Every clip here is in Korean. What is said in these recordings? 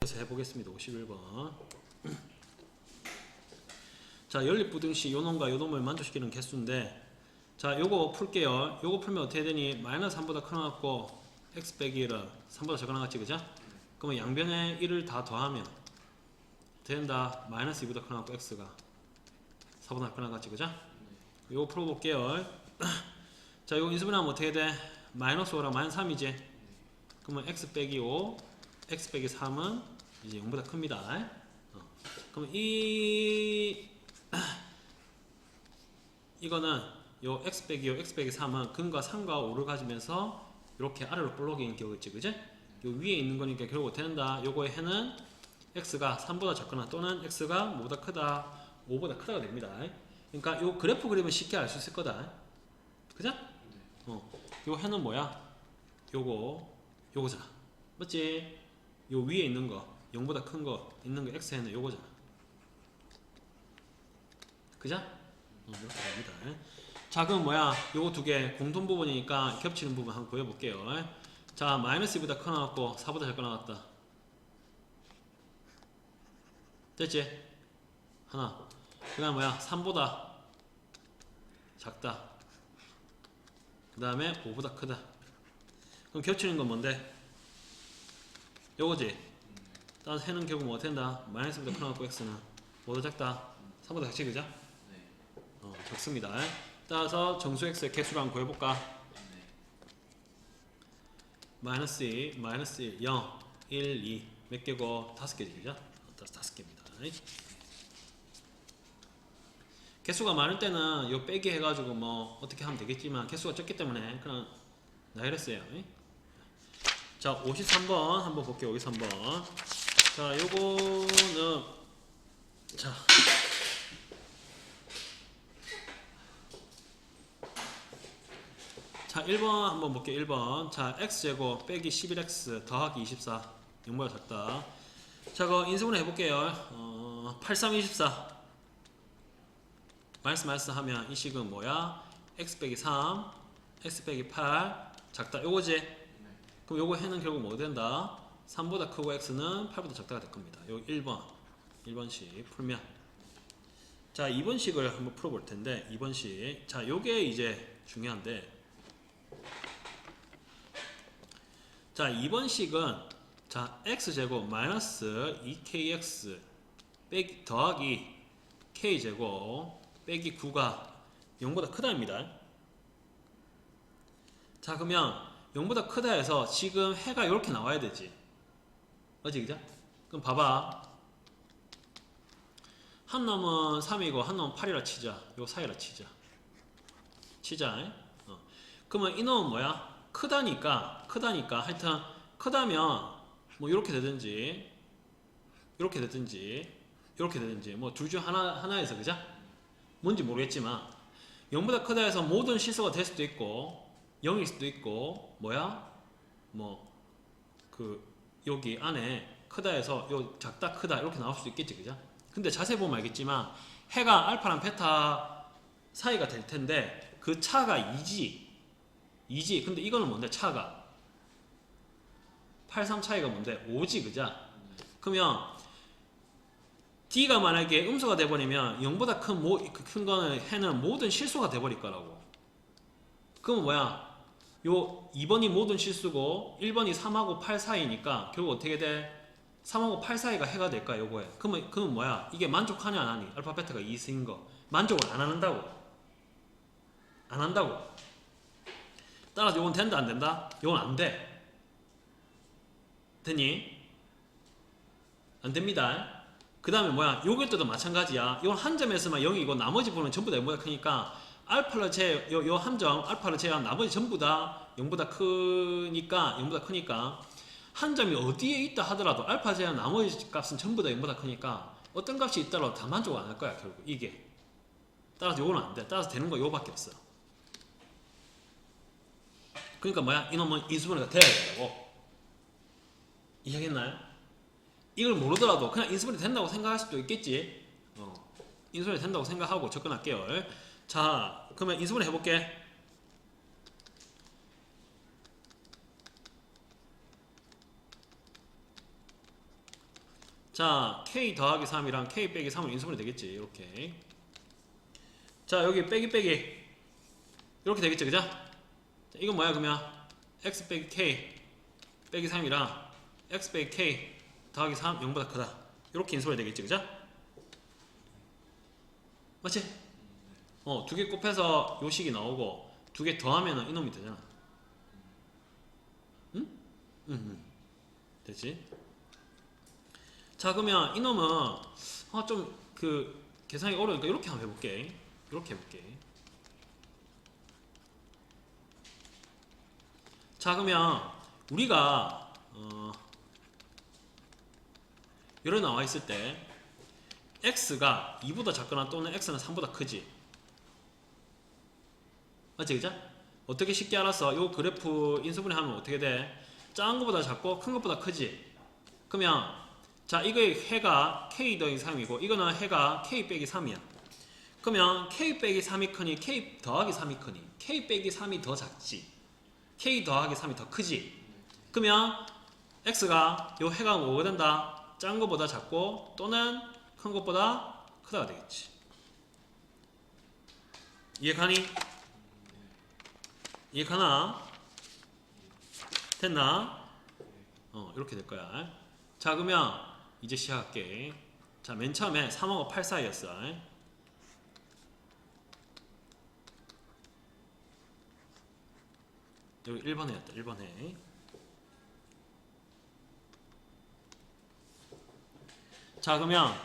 그래서 해보겠습니다. 51번. 자, 연립부등식 요놈과 요놈을 만족시키는 개수인데, 자, 요거 풀게요. 요거 풀면 어떻게 되니? 마이너스 3보다 커나갔고 x 빼기 1은 3보다 적어나갔지, 그죠? 그러면 양변에 1을 다 더하면 된다. 마이너스 2보다 커나갔고 x가 4보다 커나갔지, 그죠? 요거 풀어볼게요. 자, 요거 인수분해하면 어떻게 돼? 마이너스 5랑 마이너스 3이지? 그러면 x 빼기 5, x 빼기 3은 이제 0보다 큽니다. 그럼 이거는 요 x 빼기 5, x 빼기 3은 근과 3과 5를 가지면서 이렇게 아래로 볼록인 경우겠지, 그지? 요 위에 있는 거니까 결국 어떻게 된다? 요거의 해는 x가 3보다 작거나 또는 x가 뭐보다 크다, 5보다 크다가 됩니다. 그러니까 요 그래프 그리면 쉽게 알 수 있을 거다. 그죠? 요 해는 뭐야? 요거잖아. 맞지? 요 위에 있는 거, 0보다 큰 거 있는 거 x해는 요거잖아. 그죠? 이렇게 됩니다. 자, 그럼 뭐야? 요거 두 개 공통 부분이니까 겹치는 부분 한번 보여볼게요. 자, 마이너스 2보다 커 나왔고 4보다 작거 나왔다. 됐지? 하나. 그 다음 뭐야? 3보다 작다. 그 다음에 5보다 크다. 그럼 겹치는 건 뭔데? 요거지? 따라서 해는 결국 뭐 어떻게 된다? 마이너스 2보다 커 나왔고 x는 5보다 작다. 3보다 작지, 그죠? 적습니다. 따라서 정수 x의 개수를 구해볼까? 마이너스 2, 마이너스 1, 0, 1, 2 몇 개고? 5개지, 그죠? 5개입니다. 개수가 많을 때는 요 빼기 해가지고 뭐 어떻게 하면 되겠지만 개수가 적기 때문에 그냥 나이랬어요. 자, 53번 한번 볼게요. 53번. 자, 요거는 자, 자, 1번 한번 볼게요. 1번. 자, x제곱 빼기 11x 더하기 24 0보다 작다. 자, 그거 인수분해 해볼게요. 83, 24 마이너스 하면 이 식은 뭐야? x 빼기 3 x 빼기 8 작다. 요거지? 그럼 요거 해는 결국 뭐 된다? 3보다 크고 x는 8보다 작다가 될 겁니다. 요 1번식 풀면, 자, 2번식을 한번 풀어볼 텐데, 2번식. 자, 요게 이제 중요한데, 자, 2번식은 자, x제곱 마이너스 2kx 빼기 더하기 k제곱 빼기 9가 0보다 크다입니다. 자, 그러면 0보다 크다 해서 지금 해가 이렇게 나와야 되지. 맞지, 그죠? 그럼 봐봐. 한 놈은 3이고 한 놈은 8이라 치자. 요 사이라 치자. 그러면 이 놈은 뭐야? 크다니까 하여튼 크다면 뭐 이렇게 되든지 이렇게 되든지 뭐 둘 중 하나에서, 그죠? 뭔지 모르겠지만 0보다 크다 해서 모든 실수가 될 수도 있고 0일 수도 있고 뭐야? 뭐 여기 안에 크다 해서 요 작다 크다 이렇게 나올 수도 있겠지, 그죠? 근데 자세히 보면 알겠지만 해가 알파랑 베타 사이가 될 텐데 그 차가 2지. 근데 이거는 뭔데? 차가 83 차이가 뭔데? 5지, 그죠? 그러면 D가 만약에 음수가 돼버리면 0보다 큰 거는 해는 모든 실수가 돼버릴 거라고. 그러면 뭐야? 요 2번이 모든 실수고 1번이 3하고 8 사이니까 결국 어떻게 돼? 3하고 8 사이가 해가 될까, 요거에. 그러면 뭐야? 이게 만족하냐 안 하니? 알파 베타가 2승인 거. 만족을 안 한다고. 따라서 요건 된다 안 된다? 요건 안 돼. 되니? 안 됩니다. 그 다음에 뭐야? 요것도 마찬가지야. 요건 한 점에서만 0이고 나머지 부분은 전부 다 0보다 크니까 알파를 요 한 점 알파를 제외한 나머지 전부 다 0보다 크니까 한 점이 어디에 있다 하더라도 알파 제외한 나머지 값은 전부 다 0보다 크니까 어떤 값이 있더라도 다 만족을 안 할 거야, 결국 이게. 따라서 요거는 안 돼. 따라서 되는 거 요거밖에 없어. 그러니까 뭐야? 이놈은 인수분해가 돼야 된다고. 이해하겠나요? 이걸 모르더라도 그냥 인수분해 된다고 생각할 수도 있겠지. 인수분해 된다고 생각하고 접근할게요. 자, 그러면 인수분해 해볼게. 자, k 더하기 3이랑 k 빼기 3을 인수분해 되겠지. 이렇게. 자, 여기 빼기 빼기 이렇게 되겠지, 그죠? 자, 이건 뭐야 그러면 x 빼기 k 빼기 3이랑 x 빼기 k 더하기 3 0보다 크다. 이렇게 인수분해 되겠지, 그죠? 맞지? 두 개 곱해서 요 식이 나오고 두 개 더하면은 이놈이 되잖아. 응? 됐지? 자, 그러면 이놈은 좀 그 계산이 어려우니까 이렇게 한번 해볼게. 이렇게 해볼게. 자, 그러면 우리가 여기 나와 있을 때 x가 2보다 작거나 또는 x는 3보다 크지. 맞지, 그죠? 어떻게 쉽게 알았어? 요 그래프 인수분해하면 어떻게 돼? 작은 것보다 작고 큰 것보다 크지. 그러면 자, 이거의 해가 k 더하기 3이고 이거는 해가 k 빼기 3이야. 그러면 k 빼기 3이 크니 k 더하기 3이 크니 k 빼기 3이 더 작지. k 더하기 3이 더 크지. 그러면 x가 요 해가 뭐가 된다? 작은 것보다 작고 또는 큰 것보다 크다가 되겠지. 이해가니? 이해가나? 됐나? 이렇게 될 거야. 자, 그러면 이제 시작할게. 자, 맨 처음에 3하고 8 사이였어. 여기 1번 해였다. 1번 해. 자, 그러면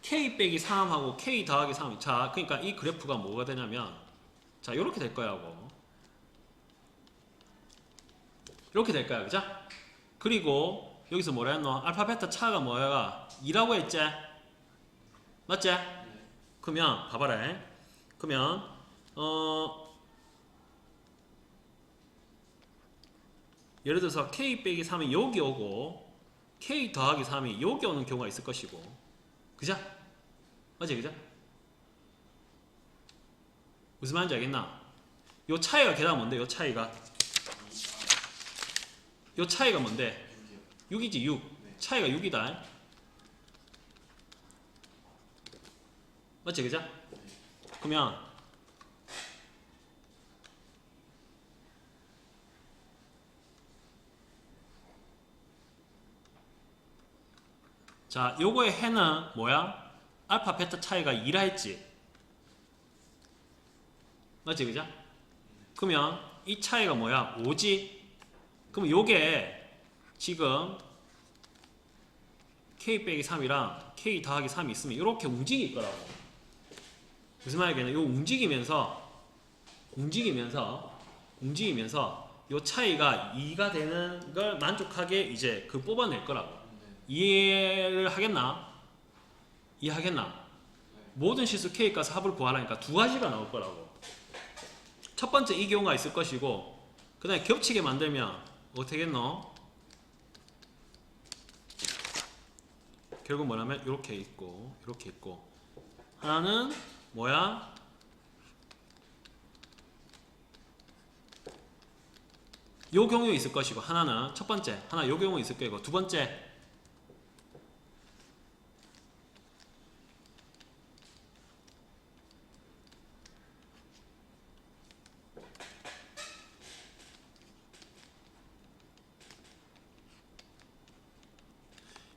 k 빼기 3하고 k 더하기 3. 자, 그러니까 이 그래프가 뭐가 되냐면 자, 이렇게 될 거야 하고 이렇게 될 거야, 그죠? 그리고 여기서 뭐라 했노? 알파 베타 차가 뭐야? 2라고 했지? 맞지? 그러면 봐봐라. 그러면 예를 들어서 k 빼기 3이 여기 오고 k 더하기 3이 여기 오는 경우가 있을 것이고, 그죠? 맞지, 그죠? 무슨 말인지 알겠나? 요 차이가 게다가 뭔데? 요 차이가 뭔데? 6이지, 6. 차이가 6이다. 맞지, 그죠? 그러면 자, 요거의 해는 뭐야? 알파 베타 차이가 2라 했지. 맞지, 그죠? 그러면 이 차이가 뭐야? 5지? 그럼 요게 지금 k 빼기 3이랑 k 더하기 3이 있으면 이렇게 움직일 거라고. 무슨 말이겠냐? 요 움직이면서 요 차이가 2가 되는 걸 만족하게 이제 그 뽑아낼 거라고. 이해를 하겠나? 이해하겠나? 모든 실수 k 값 합을 구하라니까 두 가지가 나올 거라고. 첫 번째 이 경우가 있을 것이고, 그 다음에 겹치게 만들면 어떻게 겠노? 결국 뭐냐면 이렇게 있고 이렇게 있고, 하나는 뭐야? 요 경우에 있을 것이고, 하나는 첫 번째 하나 요 경우에 있을 거고, 두 번째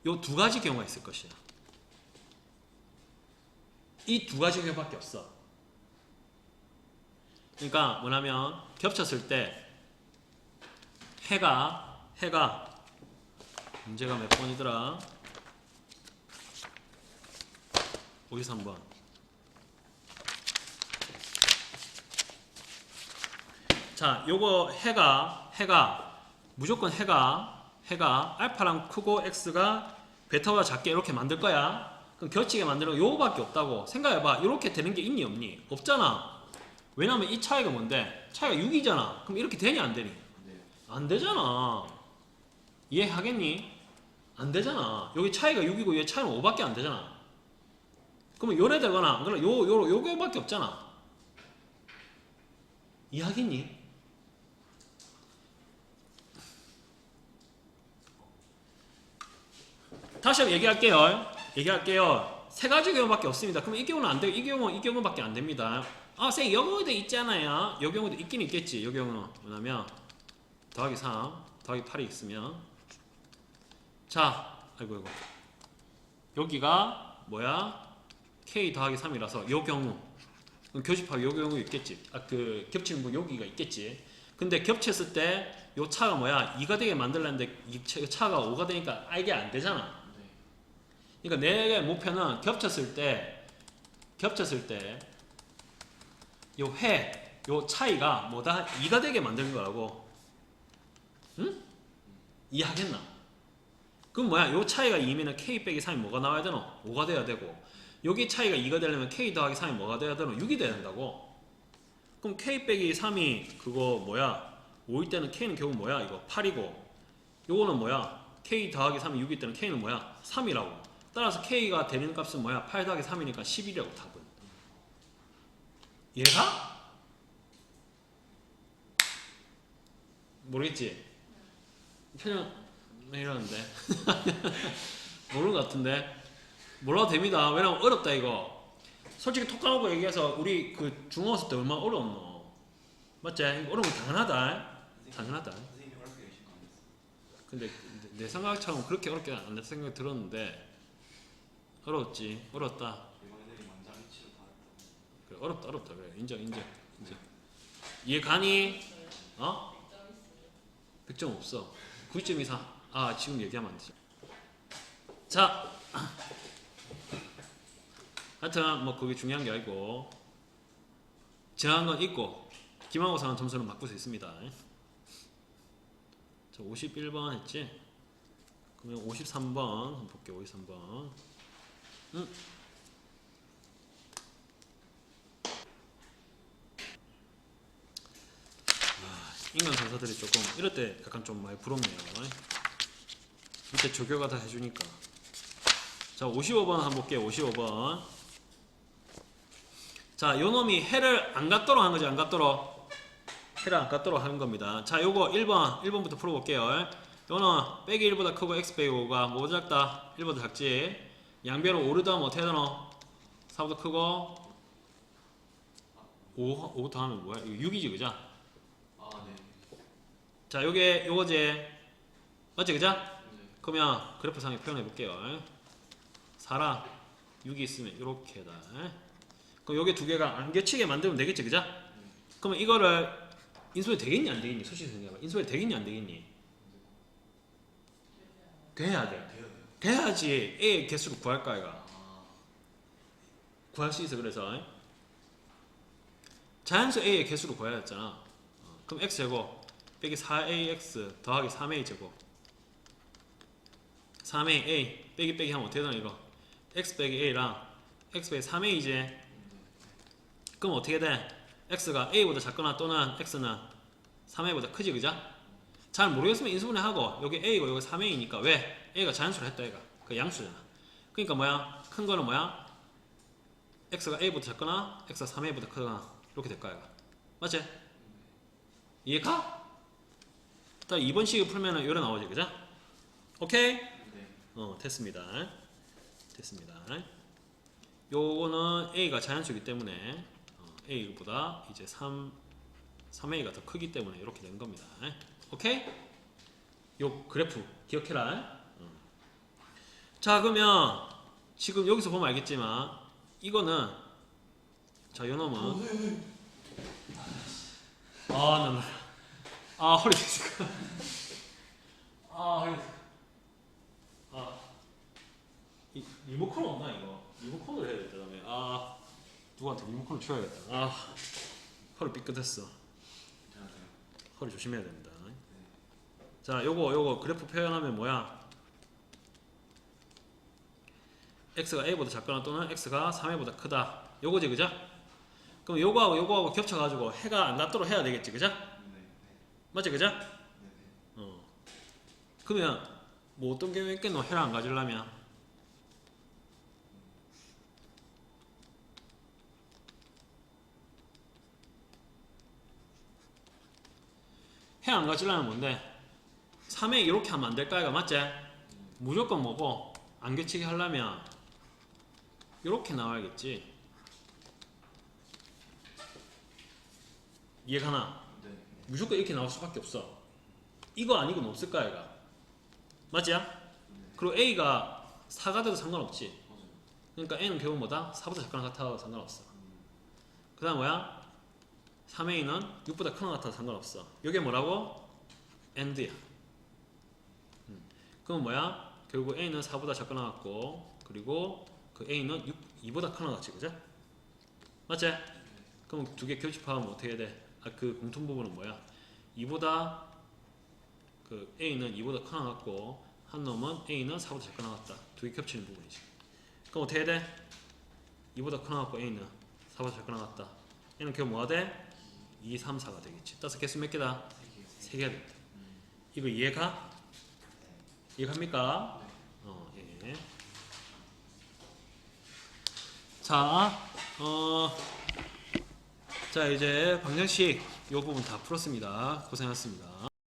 요 두 가지 경우가 있을 것이야. 이 두 가지 경우밖에 없어. 그러니까 뭐냐면 겹쳤을 때 해가 문제가 몇 번이더라? 53번. 자, 요거 해가 무조건 해가 알파랑 크고 x가 베타보다 작게 이렇게 만들 거야. 그럼 겹치게 만드는 거 요거밖에 없다고 생각해봐. 이렇게 되는 게 있니 없니? 없잖아. 왜냐면 이 차이가 뭔데? 차이가 6이잖아. 그럼 이렇게 되니 안 되니? 안 되잖아. 이해하겠니? 안 되잖아. 여기 차이가 6이고 얘 차이는 5밖에 안 되잖아. 그러면 요래 되거나 그럼 요거밖에 없잖아. 이해하겠니? 다시 한번 얘기할게요. 세 가지 경우밖에 없습니다. 그럼 이 경우는 안 돼요. 이 경우밖에 안 됩니다. 아, 쌤, 이 경우도 있잖아요. 이 경우도 있긴 있겠지. 이 경우는 뭐냐면 더하기 3, 더하기 8이 있으면 자, 아이고 여기가 뭐야? K 더하기 3이라서 이 경우 교집합 요 경우 있겠지. 그 겹치는 거 여기가 있겠지. 근데 겹쳤을 때 요 차가 뭐야? 2가 되게 만들려는데 이 차가 5가 되니까 이게 안 되잖아. 그러니까 내 목표는 겹쳤을 때 요 차이가 뭐다? 2가 되게 만드는 거라고. 응? 이해하겠나? 그럼 뭐야? 요 차이가 2면은 K 빼기 3이 뭐가 나와야 되노? 5가 돼야 되고, 여기 차이가 2가 되려면 K 더하기 3이 뭐가 돼야 되노? 6이 돼야 된다고. 그럼 K 빼기 3이 그거 뭐야? 5일 때는 K는 결국 뭐야? 이거 8이고, 요거는 뭐야? K 더하기 3이 6일 때는 K는 뭐야? 3이라고. 따라서 K가 되는 값은 뭐야? 8 더하기 3이니까 11이라고 답은. 얘가? 모르겠지? 그냥 이러는데 모르는 것 같은데 몰라도 됩니다. 왜냐면 어렵다 이거. 솔직히 톡 까놓고 얘기해서 우리 그 중학교 때 얼마나 어려웠노. 맞지? 이거 어려운 거 당연하다. 근데 내 생각처럼 그렇게 어렵게 안 될 생각이 들었는데 어려웠지. 어렵다. 그래, 어렵다 그래. 인정. 이해 가니? 어? 100점 없어. 9.24. 아, 지금 얘기하면 안 되죠. 자, 하여튼 뭐 그게 중요한 게 아니고 정한 건 있고 기말고사는 점수는 바꿀 수 있습니다. 자, 51번 했지? 그러면 53번 한번 볼게요. 53번. 인간 강사들이 조금 이럴 때 약간 좀 많이 부럽네요. 밑에 조교가 다 해주니까. 자, 55번 한번 볼게요. 55번. 자, 요 놈이 해를 안 갖도록 한 거지. 안 갖도록. 해를 안 갖도록 하는 겁니다. 자, 요거 1번부터 풀어볼게요. 요는 빼기 1보다 크고 x 빼기 5가 뭐 작다? 1보다 작지. 양배로 5를 더하면 어떻게 되노? 4보다 크고 5 더하면 뭐야? 이거 6이지 그죠? 자, 요거지. 맞지 그죠? 그러면 그래프상에 표현해 볼게요. 4랑 6이 있으면 이렇게다. 그럼 요게 두 개가 안 겹치게 만들면 되겠지 그죠? 그러면 이거를 인수분해 되겠니 안 되겠니? 솔직히 생각해봐. 인수분해 되겠니 안 되겠니? 돼야 돼. 돼야지 A의 개수를 구할까 이가. 구할 수 있어. 그래서 자연수 A의 개수를 구해야 했잖아. 그럼 X제곱 빼기 4AX 더하기 3A 제곱 3A A 빼기 하면 어떻게 되나 이거? X 빼기 A랑 X 빼기 3A지. 그럼 어떻게 돼? X가 A보다 작거나 또는 X는 3A보다 크지 그죠? 잘 모르겠으면 인수분해 하고 여기 A고 여기 3A니까 왜? A가 자연수로 했다 얘가. 그 양수잖아. 그러니까 뭐야? 큰 거는 뭐야? X가 A보다 작거나 X가 3A보다 크거나 이렇게 될까 얘가. 맞지? 이해가? 딱 2번 식을 풀면은 요래 나오지 그죠? 오케이? 됐습니다. 요거는 A가 자연수이기 때문에 A보다 이제 3A가 더 크기 때문에 이렇게 된 겁니다. 오케이? 요 그래프 기억해라. 자, 그러면 지금 여기서 보면 알겠지만 이거는 자, 요 놈은 허리 디스크. 허리 디스크. 리모컨 없나 이거? 리모컨을 해야 되다며. 누구한테 리모컨을 줘야겠다. 허리 삐끗했어. 허리 조심해야 됩니다. 자, 요거 그래프 표현하면 뭐야? x가 a보다 작거나 또는 x가 3a보다 크다. 요거지 그죠? 그럼 요거하고 겹쳐가지고 해가 안 닿도록 해야 되겠지 그죠? 맞지 그죠? 그러면 뭐 어떤 경우에 있겠노? 해를 안 가지려면 해 안 가지려면 뭔데? 3에 이렇게 하면 안 될까 이거 맞지? 무조건 뭐고 안 겹치게 하려면 이렇게 나와야겠지. 이해가나? 네. 무조건 이렇게 나올 수밖에 없어. 이거 아니고는 없을 거야, 얘가. 맞지? 그리고 A가 4가 돼도 상관없지. 맞아요. 그러니까 A는 결국 뭐다? 4보다 작거나 같아도 상관없어. 그 다음 뭐야? 3A는 6보다 크거나 같아도 상관없어. 이게 뭐라고? AND야. 그럼 뭐야? 결국 A는 4보다 작거나 같고, 그리고 그 A는 2보다 크거나 같지, 그죠? 맞지? 그럼 두 개 교집합하면 어떻게 돼? 그 공통 부분은 뭐야? 2보다 그 A는 2보다 크거나 같고, 한 놈은 A는 4보다 작거나 같다. 두 개 겹치는 부분이지. 그럼 어떻게 돼? 2보다 크거나 같고 A는 4보다 작거나 같다. A는 결국 뭐가 돼? 2, 3, 4가 되겠지. 따라서 개수 몇 개다? 3개가 된다. 이거 이해가? 이해갑니까? 예. 자, 자 이제 방정식 이 부분 다 풀었습니다. 고생하셨습니다.